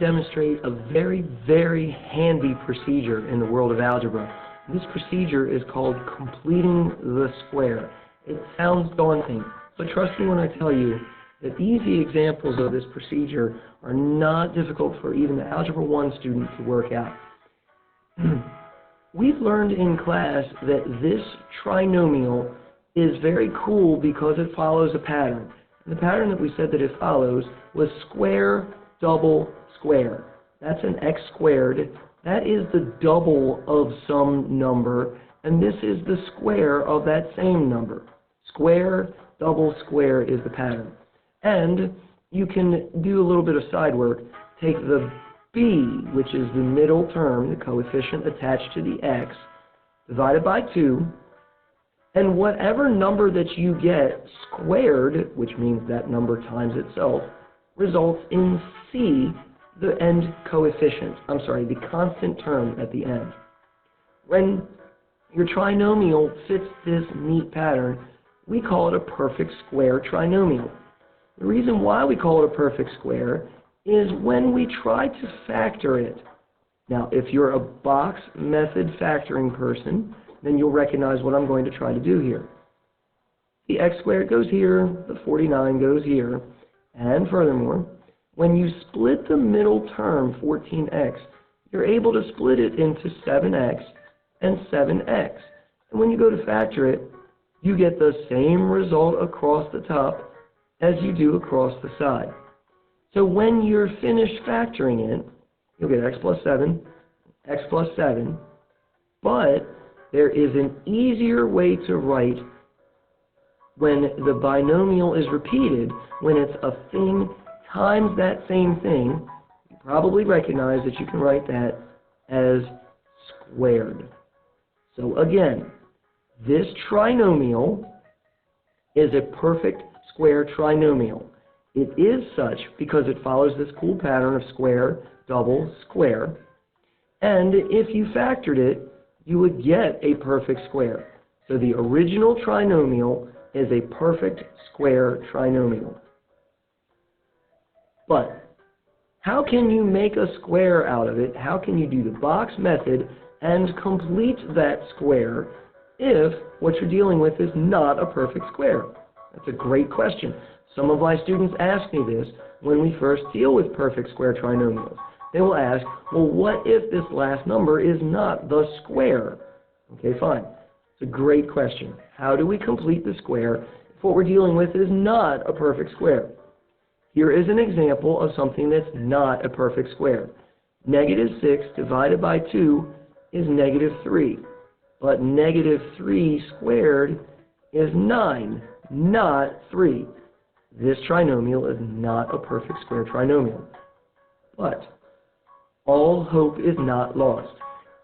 demonstrate a very, very handy procedure in the world of algebra. This procedure is called completing the square. It sounds daunting, but trust me when I tell you that the easy examples of this procedure are not difficult for even the Algebra 1 student to work out. We've learned in class that this trinomial is very cool because it follows a pattern. And the pattern that we said that it follows was square, double, square. That's an x squared. That is the double of some number, and this is the square of that same number. Square, double, square is the pattern. And you can do a little bit of side work. Take the b, which is the middle term, the coefficient attached to the x, divided by 2, and whatever number that you get squared, which means that number times itself, results in c, the end coefficient. The constant term at the end. When your trinomial fits this neat pattern, we call it a perfect square trinomial. The reason why we call it a perfect square is when we try to factor it. Now, if you're a box method factoring person, then you'll recognize what I'm going to try to do here. The x squared goes here, the 49 goes here, and furthermore, when you split the middle term, 14x, you're able to split it into 7x and 7x. And when you go to factor it, you get the same result across the top as you do across the side. So when you're finished factoring it, you'll get x plus 7, but there is an easier way to write when the binomial is repeated, when it's a thing times that same thing. You probably recognize that you can write that as squared. So again, this trinomial is a perfect square trinomial. It is such because it follows this cool pattern of square, double, square. And if you factored it, you would get a perfect square. So the original trinomial is a perfect square trinomial. But how can you make a square out of it? How can you do the box method and complete that square if what you're dealing with is not a perfect square? That's a great question. Some of my students ask me this when we first deal with perfect square trinomials. They will ask, well, what if this last number is not the square? Okay, fine. It's a great question. How do we complete the square if what we're dealing with is not a perfect square? Here is an example of something that's not a perfect square. Negative 6 divided by 2 is negative 3. But negative 3 squared is 9, not 3. This trinomial is not a perfect square trinomial. But all hope is not lost.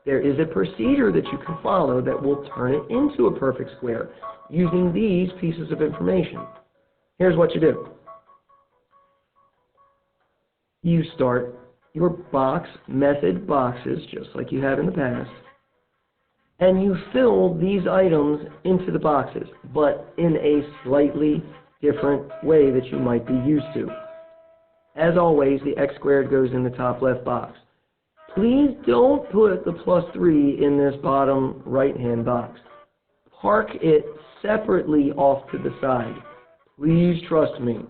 There is a procedure that you can follow that will turn it into a perfect square using these pieces of information. Here's what you do. You start your box method boxes, just like you have in the past, and you fill these items into the boxes, but in a slightly different way that you might be used to. As always, the x squared goes in the top left box. Please don't put the plus 3 in this bottom right-hand box. Park it separately off to the side. Please trust me.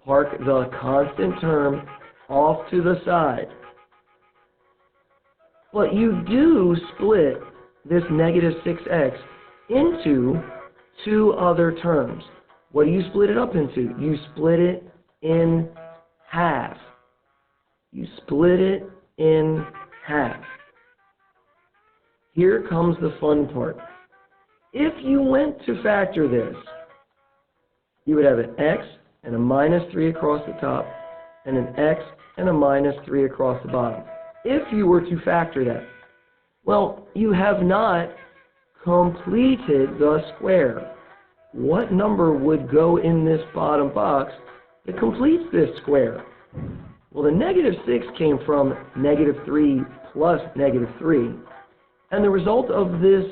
Park the constant term off to the side. But you do split this negative 6x into two other terms. What do you split it up into? You split it in half. You split it in half. Here comes the fun part. If you went to factor this, you would have an x and a minus 3 across the top, and an x and a minus 3 across the bottom. If you were to factor that, well, you have not completed the square. What number would go in this bottom box that completes this square? Well, the negative 6 came from negative 3 plus negative 3. And the result of this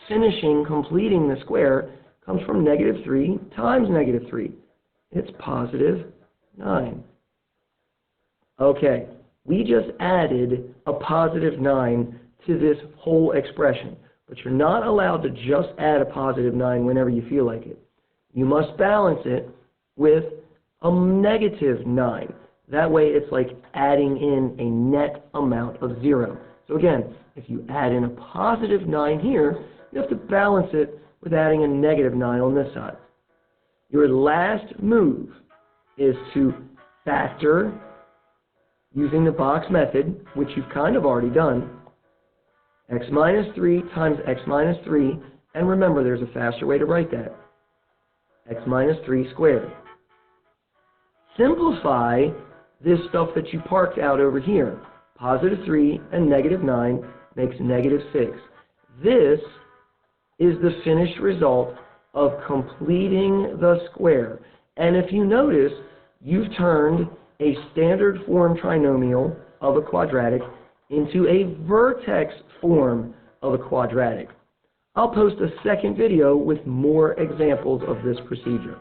finishing, completing the square, comes from negative 3 times negative 3. It's positive 9. Okay, We just added a positive 9 to this whole expression. But you're not allowed to just add a positive 9 whenever you feel like it. You must balance it with a negative 9. That way it's like adding in a net amount of 0. So again, if you add in a positive 9 here, you have to balance it with adding a negative 9 on this side. Your last move is to factor using the box method, which you've kind of already done, x minus 3 times x minus 3, and remember there's a faster way to write that, x minus 3 squared. Simplify this stuff that you parked out over here. Positive 3 and negative 9 makes negative 6. This is the finished result of completing the square. And if you notice, you've turned a standard form trinomial of a quadratic into a vertex form of a quadratic. I'll post a second video with more examples of this procedure.